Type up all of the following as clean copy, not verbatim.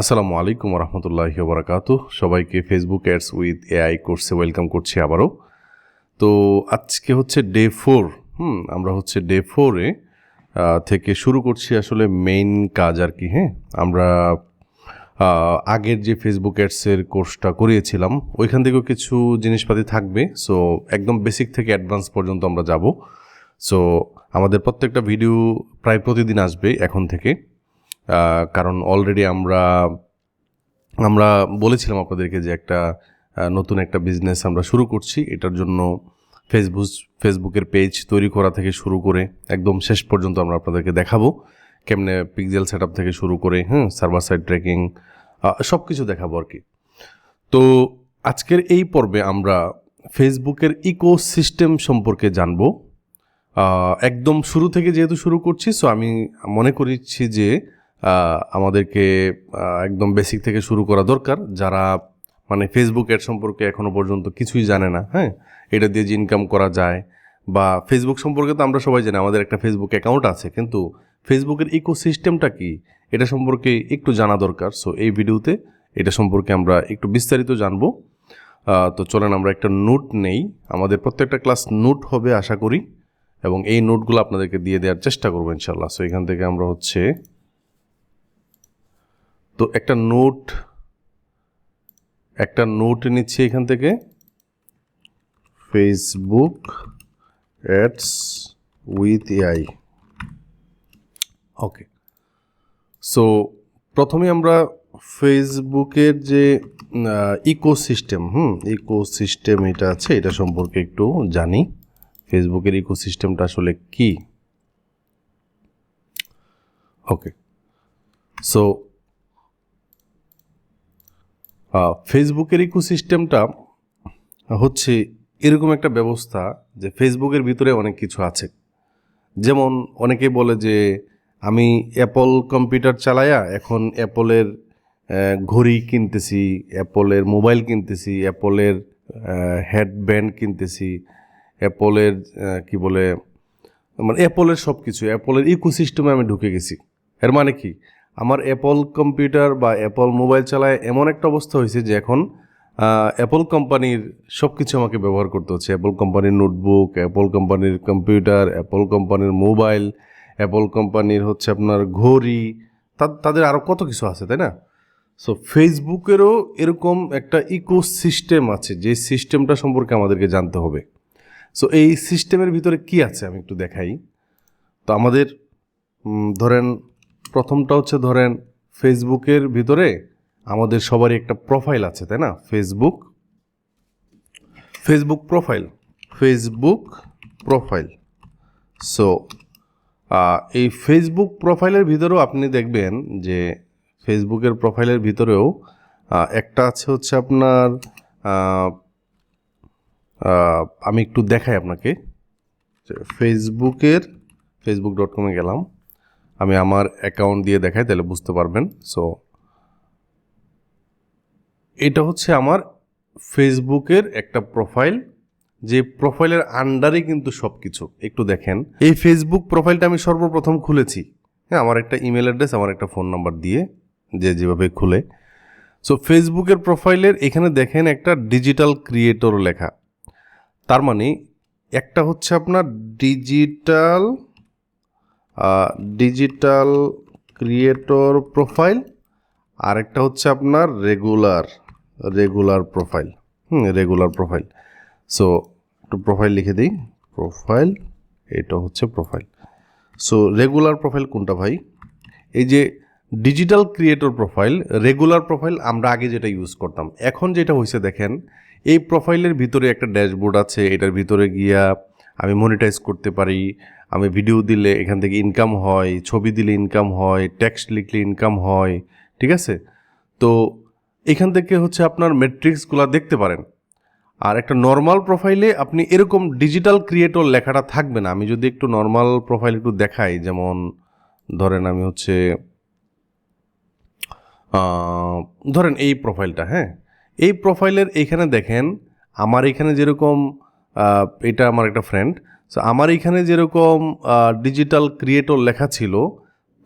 আসসালামু আলাইকুম রহমতুল্লাহি ওবরাকাতুহ। সবাইকে ফেসবুক অ্যাডস উইথ এআই কোর্সে ওয়েলকাম করছি আবারও। তো আজকে হচ্ছে ডে 4। আমরা হচ্ছে ডে 4-এ থেকে শুরু করছি আসলে মেইন কাজ আর কি। আমরা আগের যে ফেসবুক অ্যাডসের কোর্সটা করিয়েছিলাম ওইখান থেকেও কিছু জিনিসপাতি থাকবে। সো একদম বেসিক থেকে অ্যাডভান্স পর্যন্ত আমরা যাব। সো আমাদের প্রত্যেকটা ভিডিও প্রায় প্রতিদিন আসবে এখন থেকে, কারণ অলরেডি আমরা বলেছিলাম আপনাদেরকে যে নতুন একটা বিজনেস আমরা শুরু করছি। এটার জন্য ফেসবুকের পেজ তৈরি করা থেকে শুরু করে একদম শেষ পর্যন্ত আমরা আপনাদেরকে দেখাবো কেমনে পিক্সেল সেটআপ থেকে শুরু করে সার্ভার সাইড ট্র্যাকিং সব কিছু দেখাবো আর কি। তো আজকের এই পর্বে আমরা ফেসবুকের ইকোসিস্টেম সম্পর্কে জানবো। একদম শুরু থেকে যেহেতু শুরু করছি, সো আমি মনে করছি যে আমাদেরকে একদম বেসিক থেকে শুরু করা দরকার। যারা মানে ফেসবুক অ্যাড সম্পর্কে এখনও পর্যন্ত কিছুই জানে না, এটা দিয়ে যে ইনকাম করা যায়, বা ফেসবুক সম্পর্কে তো আমরা সবাই জানি, আমাদের একটা ফেসবুক অ্যাকাউন্ট আছে, কিন্তু ফেসবুকের ইকোসিস্টেমটা কি এটা সম্পর্কে একটু জানা দরকার। সো এই ভিডিওতে এটা সম্পর্কে আমরা একটু বিস্তারিত জানবো। তো চলেন আমরা একটা নোট নেই। আমাদের প্রত্যেকটা ক্লাস নোট হবে আশা করি, এবং এই নোটগুলো আপনাদেরকে দিয়ে দেওয়ার চেষ্টা করবো ইনশাল্লাহ। সো এখান থেকে আমরা হচ্ছে তো একটা নোট নিচ্ছি এখান থেকে, Facebook ads with AI. Okay, so প্রথমে আমরা ফেসবুকের যে ইকোসিস্টেম এটা আছে, এটা সম্পর্কে একটু জানি। ফেসবুকের ইকোসিস্টেমটা আসলে কি? ওকে, সো ফেসবুকের ইকোসিস্টেমটা হচ্ছে এরকম একটা ব্যবস্থা যে ফেসবুকের ভিতরে অনেক কিছু আছে। যেমন অনেকেই বলে যে আমি অ্যাপল কম্পিউটার চালায়া এখন অ্যাপলের ঘড়ি কিনতেছি, অ্যাপলের মোবাইল কিনতেছি, অ্যাপলের হেডব্যান্ড কিনতেছি, অ্যাপলের কি বলে মানে অ্যাপলের সব কিছু, অ্যাপলের ইকোসিস্টেমে আমি ঢুকে গেছি। এর মানে কি, আমার অ্যাপল কম্পিউটার বা অ্যাপল মোবাইল চালায় এমন একটা অবস্থা হয়েছে যে এখন অ্যাপল কোম্পানির সব কিছু আমাকে ব্যবহার করতে হচ্ছে। অ্যাপল কোম্পানির নোটবুক, অ্যাপল কোম্পানির কম্পিউটার, অ্যাপল কোম্পানির মোবাইল, অ্যাপল কোম্পানির হচ্ছে আপনার ঘড়ি, তাদের আরও কত কিছু আছে, তাই না? সো ফেসবুকেরও এরকম একটা ইকোসিস্টেম আছে, যে সিস্টেমটা সম্পর্কে আমাদেরকে জানতে হবে। সো এই সিস্টেমের ভিতরে কি আছে আমি একটু দেখাই। তো আমাদের ধরেন প্রথমটা হচ্ছে, ধরেন ফেসবুকের ভিতরে আমাদের সবারই একটা প্রোফাইল আছে, তাই না? Facebook profile. সো এই ফেসবুক প্রোফাইলের ভিতরেও আপনি দেখবেন যে ফেসবুকের প্রোফাইলের ভিতরেও একটা আছে হচ্ছে আপনার, আমি একটু দেখাই আপনাকে। facebook.com-এ গেলাম, আমি আমার অ্যাকাউন্ট দিয়ে দেখাই, তাহলে বুঝতে পারবেন। সো এটা হচ্ছে আমার ফেসবুকের একটা প্রোফাইল, যে প্রোফাইলের আন্ডারে কিন্তু সব কিছু। একটু দেখেন, এই ফেসবুক প্রোফাইলটা আমি সর্বপ্রথম খুলেছি, আমার একটা ইমেল অ্যাড্রেস, আমার একটা ফোন নাম্বার দিয়ে, যেভাবে খুলে। সো ফেসবুকের প্রোফাইলের এখানে দেখেন একটা ডিজিটাল ক্রিয়েটর লেখা। তার মানে একটা হচ্ছে আপনার ডিজিটাল ক্রিয়েটর প্রোফাইল, আর একটা হচ্ছে আপনার রেগুলার প্রোফাইল। সো একটু প্রোফাইল লিখে দিই, প্রোফাইল, এটা হচ্ছে প্রোফাইল। সো রেগুলার প্রোফাইল কোনটা ভাই? এই যে digital creator profile, regular profile আমরা আগে যেটা ইউজ করতাম। এখন যেটা হয়েছে দেখেন, এই প্রোফাইলের ভিতরে একটা ড্যাশবোর্ড আছে, এটার ভিতরে গিয়া আমি মনিটাইজ করতে পারি, আমি ভিডিও দিলে এখান থেকে ইনকাম হয়, ছবি দিলে ইনকাম হয়, টেক্সট লিখলে ইনকাম হয়, ঠিক আছে? তো এখান থেকে হচ্ছে আপনার মেট্রিক্সগুলো দেখতে পারেন। আর একটা নর্মাল প্রোফাইলে আপনি এরকম ডিজিটাল ক্রিয়েটর লেখাটা থাকবে না। আমি যদি একটু নর্মাল প্রোফাইল একটু দেখাই, যেমন ধরেন আমি হচ্ছে ধরেন এই প্রোফাইলটা, এই প্রোফাইলের এইখানে দেখেন, আমার এখানে যেরকম এটা আমার একটা ফ্রেন্ড, সো আমার এইখানে যেরকম ডিজিটাল ক্রিয়েটর লেখা ছিল,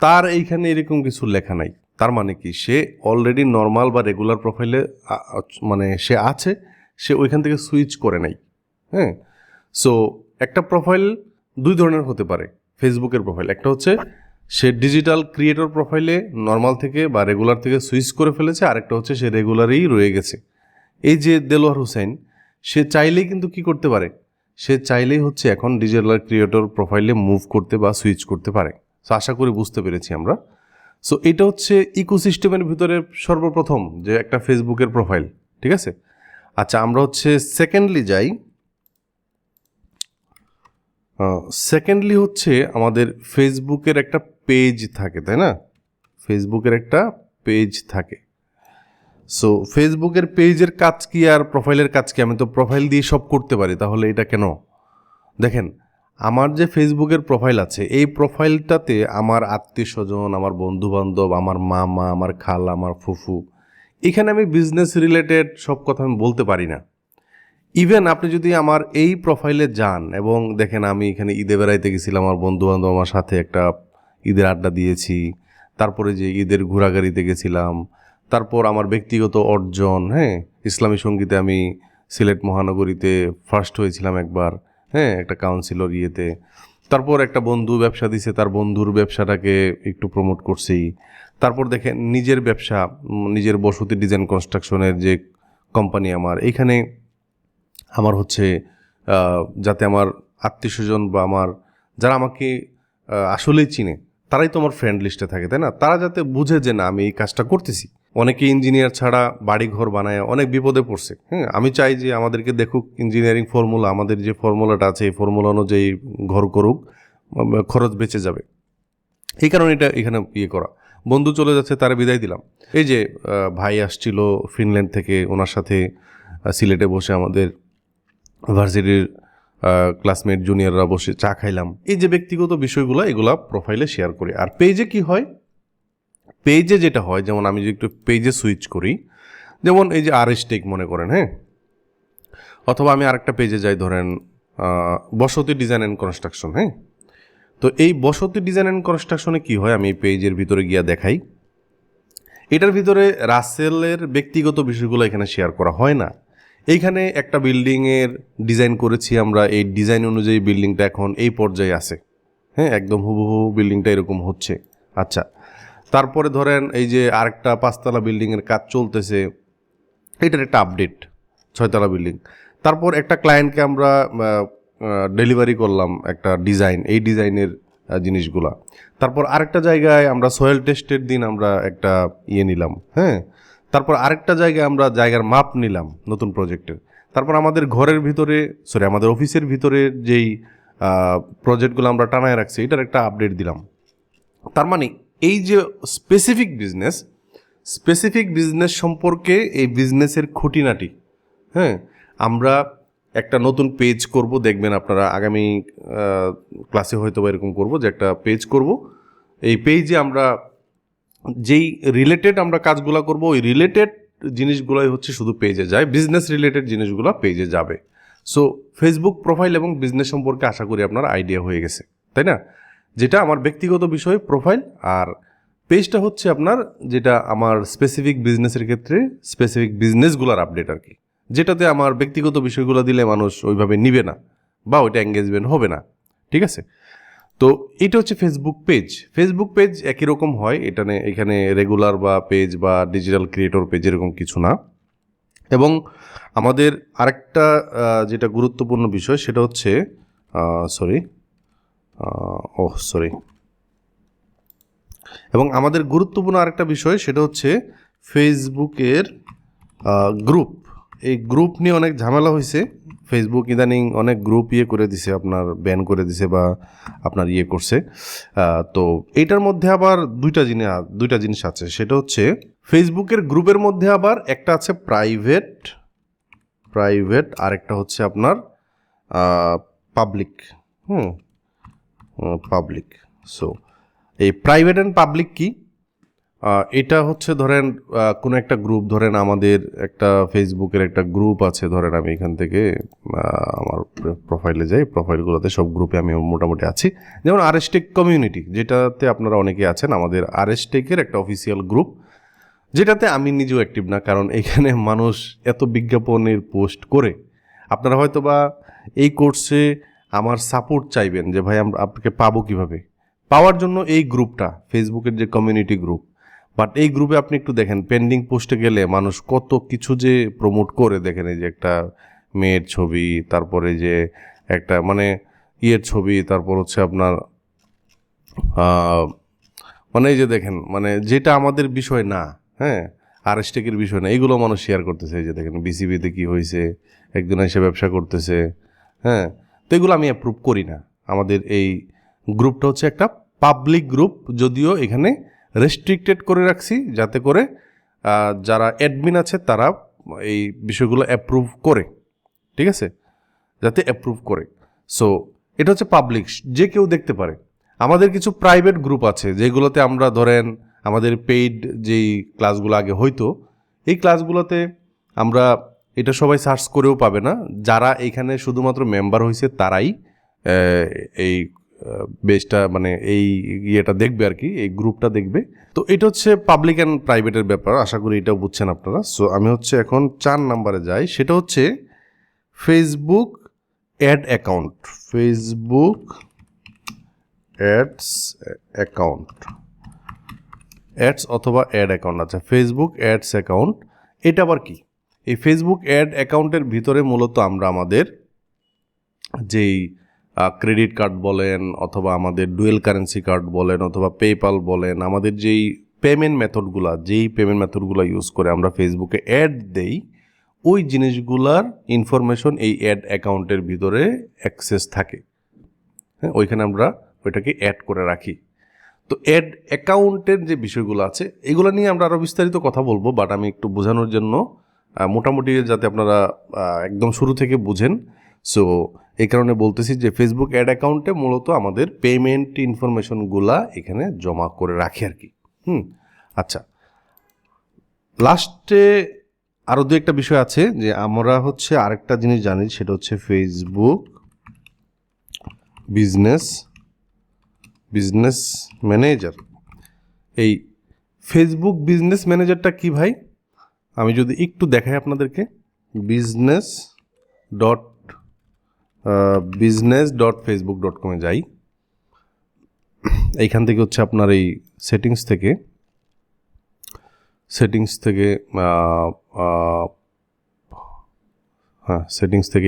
তার এইখানে এরকম কিছু লেখা নাই। তার মানে কি সে অলরেডি নর্মাল বা রেগুলার প্রোফাইলে মানে সে আছে, সে ওইখান থেকে সুইচ করে নাই। হ্যাঁ, সো একটা প্রোফাইল দুই ধরনের হতে পারে ফেসবুকের প্রোফাইল। একটা হচ্ছে সে ডিজিটাল ক্রিয়েটর প্রোফাইলে নর্মাল থেকে বা রেগুলার থেকে সুইচ করে ফেলেছে, আরেকটা হচ্ছে সে রেগুলারেই রয়ে গেছে। এই যে দেলোয়ার হোসেন, সে চাইলেই কিন্তু কি করতে পারে, সে চাইলেই হচ্ছে এখন ডিজিটাল ক্রিয়েটর প্রোফাইলে মুভ করতে বা সুইচ করতে পারে। সো আশা করি বুঝতে পেরেছি আমরা। সো এটা হচ্ছে ইকোসিস্টেমের ভিতরে সর্বপ্রথম যে একটা ফেসবুকের প্রোফাইল, ঠিক আছে। আচ্ছা, আমরা হচ্ছে সেকেন্ডলি হচ্ছে আমাদের ফেসবুকের একটা পেজ থাকে, তাই না? ফেসবুকের একটা পেজ থাকে। সো ফেসবুকের পেজের কাজ কি আর প্রোফাইলের কাজ কি? আমি তো প্রোফাইল দিয়ে সব করতে পারি, তাহলে এটা কেন? দেখেন, আমার যে ফেসবুকের প্রোফাইল আছে, এই প্রোফাইলটাতে আমার আত্মীয় স্বজন, আমার বন্ধু বান্ধব, আমার মামা, আমার খালা, আমার ফুফু, এখানে আমি বিজনেস রিলেটেড সব কথা আমি বলতে পারি না। ইভেন আপনি যদি আমার এই প্রোফাইলে যান এবং দেখেন আমি এখানে ঈদে বেড়াইতে গেছিলাম, আমার বন্ধু বান্ধব আমার সাথে একটা ঈদের আড্ডা দিয়েছি, তারপরে যে ঈদের ঘোরাঘুরিতে গেছিলাম, তারপর আমার ব্যক্তিগত অর্জন, হ্যাঁ, ইসলামী সঙ্গীতে আমি সিলেট মহানগরীতে ফার্স্ট হয়েছিলাম একবার, হ্যাঁ, একটা কাউন্সিলর ইয়েতে। তারপর একটা বন্ধু ব্যবসা দিছে, তার বন্ধুর ব্যবসাটাকে একটু প্রমোট করছি। তারপর দেখেন নিজের ব্যবসা, নিজের বসতি ডিজাইন কনস্ট্রাকশনের যে কোম্পানি আমার, এইখানে আমার হচ্ছে যাতে আমার আত্মীয় স্বজন বা আমার যারা আমাকে আসলেই চিনে, তারাই তো আমার ফ্রেন্ড লিস্টে থাকে, তাই না? তারা যাতে বুঝে যে না আমি এই কাজটা করতেছি। অনেকে ইঞ্জিনিয়ার ছাড়া বাড়ি ঘর বানায় অনেক বিপদে পড়ছে। হ্যাঁ, আমি চাই যে আমাদেরকে দেখুক ইঞ্জিনিয়ারিং ফর্মুলা, আমাদের যে ফর্মুলাটা আছে এই ফর্মুলা অনুযায়ী ঘর করুক, খরচ বেঁচে যাবে। এই কারণে এটা এখানে করা। বন্ধু চলে যাচ্ছে, তারা বিদায় দিলাম। এই যে ভাই আসছিল ফিনল্যান্ড থেকে, ওনার সাথে সিলেটে বসে আমাদের ভার্সিটির ক্লাসমেট জুনিয়ররা বসে চা খাইলাম। এই যে ব্যক্তিগত বিষয়গুলো, এগুলা প্রোফাইলে শেয়ার করি। আর পেজে কি হয়, পেজে যেটা হয়, যেমন আমি যদি একটু পেজে সুইচ করি, যেমন এই যে RS টেক মনে করেন, হ্যাঁ, অথবা আমি আরেকটা পেজে যাই, ধরেন বসতি ডিজাইন অ্যান্ড কনস্ট্রাকশন, হ্যাঁ। তো এই বসতি ডিজাইন অ্যান্ড কনস্ট্রাকশনে কী হয়, আমি এই পেজের ভিতরে গিয়া দেখাই, এটার ভিতরে রাসেলের ব্যক্তিগত বিষয়গুলো এখানে শেয়ার করা হয় না। এইখানে একটা বিল্ডিংয়ের ডিজাইন করেছি আমরা, এই ডিজাইন অনুযায়ী বিল্ডিংটা এখন এই পর্যায়ে আছে, হ্যাঁ, একদম হুবহু বিল্ডিংটা এরকম হচ্ছে। আচ্ছা, তারপরে ধরেন এই যে আরেকটা 5তলা বিল্ডিংয়ের কাজ চলতেছে, এটার একটা আপডেট, 6তলা বিল্ডিং। তারপর একটা ক্লায়েন্টকে আমরা ডেলিভারি করলাম একটা ডিজাইন, এই ডিজাইনের জিনিসগুলা। তারপর আরেকটা জায়গায় আমরা সয়েল টেস্টের দিন আমরা একটা নিলাম, হ্যাঁ। তারপর আরেকটা জায়গায় আমরা জায়গার মাপ নিলাম নতুন প্রজেক্টের। তারপর আমাদের ঘরের ভিতরে, আমাদের অফিসের ভিতরে যেই প্রজেক্টগুলো আমরা টানায় রাখছি, এটার একটা আপডেট দিলাম। তার মানে এই যে স্পেসিফিক বিজনেস সম্পর্কে, এই বিজনেসের খুঁটিনাটি, হ্যাঁ, আমরা একটা নতুন পেজ করব, দেখবেন আপনারা আগামী ক্লাসে হয়তো এরকম করব যে একটা পেজ করব। এই পেজে আমরা যেই রিলেটেড আমরা কাজগুলো করব, ওই রিলেটেড জিনিসগুলোই হচ্ছে শুধু পেজে যায়, বিজনেস রিলেটেড জিনিসগুলো পেজে যাবে। সো ফেসবুক প্রোফাইল এবং বিজনেস সম্পর্কে আশা করি আপনার আইডিয়া হয়ে গেছে, তাই না? যেটা আমার ব্যক্তিগত বিষয় প্রোফাইল, আর পেজটা হচ্ছে আপনার যেটা আমার স্পেসিফিক বিজনেসের ক্ষেত্রে স্পেসিফিক বিজনেসগুলোর আপডেট আর কি, যেটাতে আমার ব্যক্তিগত বিষয়গুলো দিলে মানুষ ওইভাবে নিবে না বা ওইটা এঙ্গেজমেন্ট হবে না, ঠিক আছে? তো এটা হচ্ছে ফেসবুক পেজ একই রকম হয়, এখানে রেগুলার বা পেজ বা ডিজিটাল ক্রিয়েটর পেজ এরকম কিছু না। এবং আমাদের আরেকটা যেটা গুরুত্বপূর্ণ বিষয় সেটা হচ্ছে এবং আমাদের গুরুত্বপূর্ণ আরেকটা বিষয় সেটা হচ্ছে ফেসবুকের গ্রুপ। এই গ্রুপ নিয়ে অনেক ঝামেলা হয়েছে। ফেসবুক ইদানিং অনেক গ্রুপ করে দিছে, আপনার ব্যান করে দিছে বা আপনার করছে। তো এইটার মধ্যে আবার দুইটা জিনিস আছে, সেটা হচ্ছে ফেসবুকের গ্রুপের মধ্যে আবার একটা আছে প্রাইভেট আর একটা হচ্ছে আপনার পাবলিক। পাবলিক। সো এই প্রাইভেট অ্যান্ড পাবলিক কি? এটা হচ্ছে ধরেন কোনো একটা গ্রুপ, ধরেন আমাদের একটা ফেসবুকের একটা গ্রুপ আছে, ধরেন আমি এখান থেকে আমার প্রোফাইলে যাই, প্রোফাইলগুলোতে সব গ্রুপে আমি মোটামুটি আছি। যেমন আরএসটেক কমিউনিটি, যেটাতে আপনারা অনেকে আছেন, আমাদের আরএসটেকের একটা অফিসিয়াল গ্রুপ, যেটাতে আমি নিজেও অ্যাক্টিভ না, কারণ এখানে মানুষ এত বিজ্ঞাপনের পোস্ট করে। আপনারা হয়তো বা এই কোর্সে আমার সাপোর্ট চাইবেন যে ভাই আমরা আপনাকে পাবো কীভাবে, পাওয়ার জন্য এই গ্রুপটা, ফেসবুকের যে কমিউনিটি গ্রুপ। বাট এই গ্রুপে আপনি একটু দেখেন, পেন্ডিং পোস্টে গেলে মানুষ কত কিছু যে প্রমোট করে, দেখেন এই যে একটা মেয়ের ছবি, তারপরে যে একটা মানে ইয়ের ছবি, তারপর হচ্ছে আপনার মানে এই যে দেখেন, মানে যেটা আমাদের বিষয় না, হ্যাঁ, আরএসটেকের বিষয় না, এগুলো মানুষ শেয়ার করতেছে। এই যে দেখেন বিসিবিতে কি হয়েছে, একজন এসে ব্যবসা করতেছে, হ্যাঁ। তো এগুলো আমি অ্যাপ্রুভ করি না। আমাদের এই গ্রুপটা হচ্ছে একটা পাবলিক গ্রুপ, যদিও এখানে রেস্ট্রিক্টেড করে রাখছি যাতে করে যারা অ্যাডমিন আছে তারা এই বিষয়গুলো অ্যাপ্রুভ করে, ঠিক আছে, যাতে অ্যাপ্রুভ করে। সো এটা হচ্ছে পাবলিক, যে কেউ দেখতে পারে। আমাদের কিছু প্রাইভেট গ্রুপ আছে যেগুলোতে আমরা ধরেন আমাদের পেইড যেই ক্লাসগুলো আগে হইতো, এই ক্লাসগুলোতে আমরা এটা সবাই সার্চ করেও পাবে না, যারা এখানে শুধুমাত্র মেম্বার হয়েছে তারাই এই বেসটা মানে এই ইয়েটা দেখবে আর কি, এই গ্রুপটা দেখবে। তো এটা হচ্ছে পাবলিক অ্যান্ড প্রাইভেটের ব্যাপার, আশা করি এটাও বুঝছেন আপনারা। সো আমি হচ্ছে এখন 4 নাম্বারে যাই, সেটা হচ্ছে Facebook ad account, Facebook ads account, ads অথবা অ্যাড অ্যাকাউন্ট। আচ্ছা, ফেসবুক অ্যাডস অ্যাকাউন্ট এটা আবার কি? এই ফেসবুক অ্যাড অ্যাকাউন্টের ভিতরে মূলত আমরা আমাদের যেই ক্রেডিট কার্ড বলেন, অথবা আমাদের ডুয়েল কারেন্সি কার্ড বলেন, অথবা পেপ্যাল বলেন, আমাদের যেই পেমেন্ট মেথডগুলো ইউজ করে আমরা ফেসবুকে অ্যাড দেই, ওই জিনিসগুলার ইনফরমেশন এই অ্যাড অ্যাকাউন্টের ভিতরে অ্যাক্সেস থাকে। হ্যাঁ, ওইখানে আমরা ওইটাকে অ্যাড করে রাখি। তো অ্যাড অ্যাকাউন্টের যে বিষয়গুলো আছে এগুলো নিয়ে আমরা আরও বিস্তারিত কথা বলবো, বাট আমি একটু বোঝানোর জন্য মোটামুটি যাতে আপনারা একদম শুরু থেকে বুঝেন, সো এই কারণে বলতেছি যে ফেসবুক অ্যাড অ্যাকাউন্টে মূলত আমাদের পেমেন্ট ইনফরমেশনগুলা এখানে জমা করে রাখি আর কি। আচ্ছা, লাস্টে আরও দু একটা বিষয় আছে যে আমরা হচ্ছে আরেকটা জিনিস জানি, সেটা হচ্ছে ফেসবুক বিজনেস ম্যানেজার। এই ফেসবুক বিজনেস ম্যানেজারটা কি ভাই? আমি যদি একটু দেখাই আপনাদেরকে, business.facebook.com যাই, এইখান থেকে হচ্ছে আপনার এই সেটিংস থেকে সেটিংস থেকে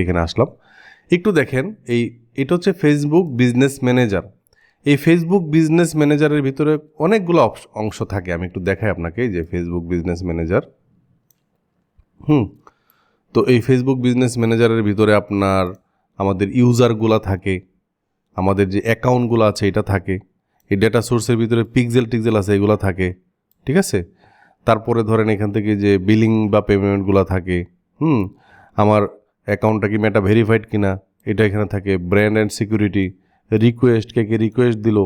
এখানে আসলাম। একটু দেখেন, এটা হচ্ছে ফেসবুক বিজনেস ম্যানেজার। এই ফেসবুক বিজনেস ম্যানেজারের ভিতরে অনেকগুলো অংশ থাকে, আমি একটু দেখাই আপনাকে যে ফেসবুক বিজনেস ম্যানেজার। তো এই ফেসবুক বিজনেস ম্যানেজারের ভিতরে আপনার আমাদের ইউজারগুলো থাকে, আমাদের যে অ্যাকাউন্টগুলো আছে এটা থাকে, এই ডেটা সোর্সের ভিতরে পিক্সেল আছে, এগুলো থাকে, ঠিক আছে। তারপরে ধরেন এখান থেকে যে বিলিং বা পেমেন্টগুলো থাকে, আমার অ্যাকাউন্টটা কি মেটা ভেরিফাইড কিনা এটা এখানে থাকে, brand and security, request, K request দিল,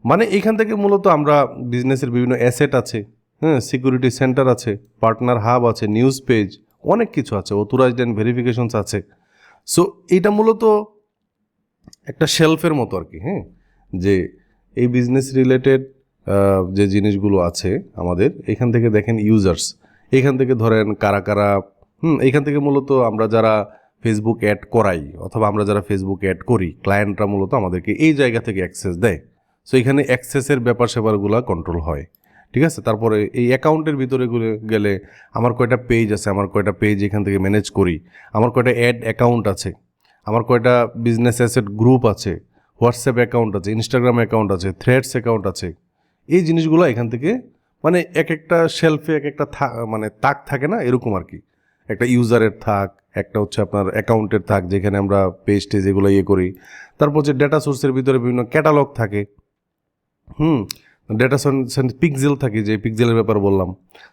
মানে এখান থেকে মূলত আমরা বিজনেসের বিভিন্ন অ্যাসেট আছে, সিকিউরিটি সেন্টার আছে, পার্টনার হাব আছে, নিউজ পেজ, অনেক কিছু আছে, অথরাইজড অ্যান্ড ভেরিফিকেশনস আছে। সো এইটা মূলত একটা শেলফের মতো আর কি, যে এই বিজনেস রিলেটেড যে জিনিসগুলো আছে আমাদের, এখান থেকে দেখেন ইউজার্স, এখান থেকে ধরেন কারা এইখান থেকে মূলত আমরা যারা ফেসবুক অ্যাড করাই অথবা আমরা যারা ফেসবুক অ্যাড করি, ক্লায়েন্টরা মূলত আমাদেরকে এই জায়গা থেকে অ্যাক্সেস দেয়। সো এখানে অ্যাক্সেসের ব্যাপার স্যাপারগুলো কন্ট্রোল হয়, ঠিক আছে। তারপরে এই অ্যাকাউন্টের ভিতরে গেলে আমার কয়টা পেজ আছে, আমার কয়টা পেজ এখান থেকে ম্যানেজ করি, আমার কয়টা অ্যাড অ্যাকাউন্ট আছে, আমার কয়টা বিজনেস অ্যাসেট গ্রুপ আছে, হোয়াটসঅ্যাপ অ্যাকাউন্ট আছে, ইনস্টাগ্রাম অ্যাকাউন্ট আছে, থ্রেডস অ্যাকাউন্ট আছে, এই জিনিসগুলো এখান থেকে মানে এক একটা শেলফে এক একটা মানে তাক থাকে না, এরকম আর কি। একটা ইউজারের থাক, একটা হচ্ছে আপনার অ্যাকাউন্টের থাক, যেখানে আমরা পেজ টেজ এগুলো করি। তারপর হচ্ছে ডেটা সোর্সের ভিতরে বিভিন্ন ক্যাটালগ থাকে, ডেটা পিক্সেল থাকে, যে পিক্সেলের ব্যাপার বললাম।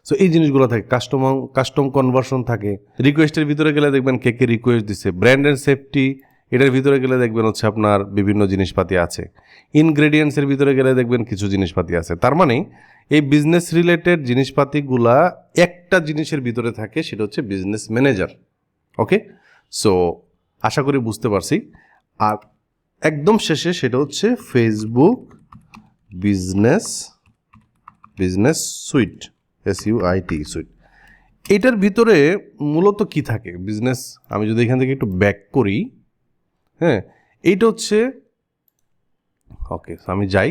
সো এই জিনিসগুলো থাকে, কাস্টম কনভার্সন থাকে, রিকোয়েস্টের ভিতরে গেলে দেখবেন কে রিকোয়েস্ট দিচ্ছে, ব্র্যান্ড অ্যান্ড সেফটি, এটার ভিতরে গেলে দেখবেন হচ্ছে আপনার বিভিন্ন জিনিসপাতি আছে। ইনগ্রেডিয়েন্টসের ভিতরে গেলে দেখবেন কিছু জিনিসপাতি আছে। তার মানে এই বিজনেস রিলেটেড জিনিসপাতিগুলা একটা জিনিসের ভিতরে থাকে, সেটা হচ্ছে বিজনেস ম্যানেজার। ওকে, সো আশা করি বুঝতে পারছি। আর একদম শেষে সেটা হচ্ছে Facebook business suite, SUIT sweet. এটার ভিতরে মূলত কি থাকে বিজনেস, আমি যদি এখান থেকে একটু ব্যাক করি, হ্যাঁ, এইটা হচ্ছে ওকে, আমি যাই,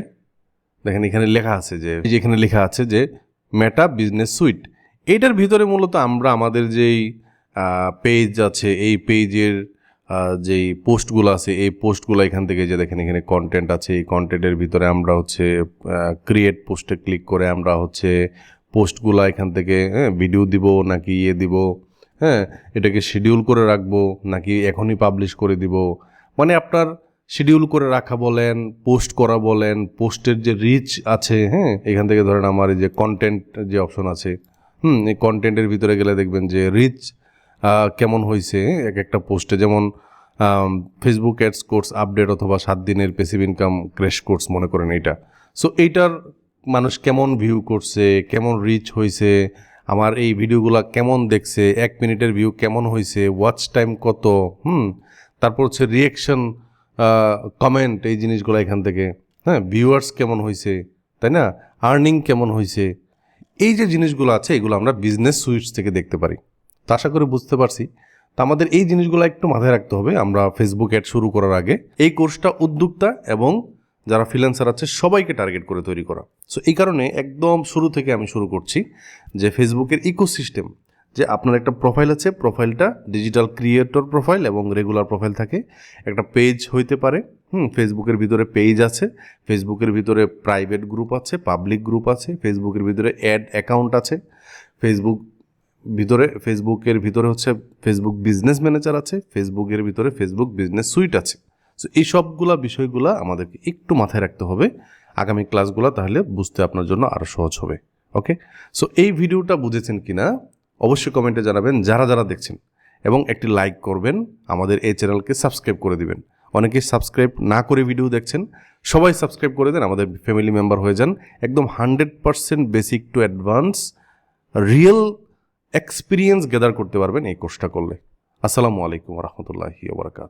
দেখেন এখানে লেখা আছে যেখানে লেখা আছে যে মেটা বিজনেস সুইট। এইটার ভিতরে মূলত আমরা আমাদের যেই পেজ আছে, এই পেজের যেই পোস্টগুলো আছে, এই পোস্টগুলো এখান থেকে যে দেখেন এখানে কন্টেন্ট আছে, এই কন্টেন্টের ভিতরে আমরা হচ্ছে ক্রিয়েট পোস্টে ক্লিক করে আমরা হচ্ছে পোস্টগুলো এখান থেকে ভিডিও দিব নাকি দিব, হ্যাঁ, এটাকে শিডিউল করে রাখবো নাকি এখনই পাবলিশ করে দিব, মানে আপনার শিডিউল করে রাখা বলেন, পোস্ট করা বলেন, পোস্টের যে রিচ আছে, হ্যাঁ, এখান থেকে ধরেন আমার এই যে কন্টেন্ট যে অপশন আছে, এই কন্টেন্টের ভিতরে গেলে দেখবেন যে রিচ কেমন হয়েছে এক একটা পোস্টে, যেমন ফেসবুক অ্যাডস কোর্স আপডেট অথবা 7 দিনের প্যাসিভ ইনকাম ক্র্যাশ কোর্স মনে করেন এইটা। সো এইটার মানুষ কেমন ভিউ করছে, কেমন রিচ হয়েছে, আমার এই ভিডিওগুলো কেমন দেখছে, 1 মিনিটের ভিউ কেমন হয়েছে, ওয়াচ টাইম কত, তারপর হচ্ছে রিয়েকশন, কমেন্ট, এই জিনিসগুলো এখান থেকে, হ্যাঁ, ভিউয়ার্স কেমন হয়েছে, তাই না, আর্নিং কেমন হয়েছে, এই যে জিনিসগুলো আছে এগুলো আমরা বিজনেস সুইটস থেকে দেখতে পারি। তো আশা করে বুঝতে পারছি। তো আমাদের এই জিনিসগুলো একটু মাথায় রাখতে হবে আমরা ফেসবুক অ্যাড শুরু করার আগে। এই কোর্সটা উদ্যোক্তা এবং যারা ফ্রিল্যান্সার আছে সবাইকে টার্গেট করে তৈরি করা। সো এই কারণে একদম শুরু থেকে আমি শুরু করছি যে ফেসবুকের ইকোসিস্টেম, যে আপনার একটা প্রোফাইল আছে, প্রোফাইলটা ডিজিটাল ক্রিয়েটর প্রোফাইল এবং রেগুলার প্রোফাইল থাকে, একটা পেজ হইতে পারে, ফেসবুকের ভিতরে পেজ আছে, ফেসবুকের ভিতরে প্রাইভেট গ্রুপ আছে, পাবলিক গ্রুপ আছে, ফেসবুকের ভিতরে অ্যাড অ্যাকাউন্ট আছে, ফেসবুকের ভিতরে হচ্ছে ফেসবুক বিজনেস ম্যানেজার আছে, ফেসবুকের ভিতরে ফেসবুক বিজনেস সুইট আছে। সো এই সবগুলা বিষয়গুলো আমাদেরকে একটু মাথায় রাখতে হবে আগামী ক্লাসগুলো, তাহলে বুঝতে আপনার জন্য আরও সহজ হবে। ওকে, সো এই ভিডিওটা বুঝেছেন কিনা অবশ্যই কমেন্টে জানাবেন যারা যারা দেখছেন, এবং একটি লাইক করবেন, আমাদের এই চ্যানেলকে সাবস্ক্রাইব করে দিবেন। অনেকে সাবস্ক্রাইব না করে ভিডিও দেখছেন, সবাই সাবস্ক্রাইব করে দেন, আমাদের ফ্যামিলি মেম্বার হয়ে যান। একদম 100% basic to advance real experience gather করতে পারবেন এই কোর্সটা করলে। আসসালামু আলাইকুম রহমতুল্লাহি ওয়া বারাকাতুহু।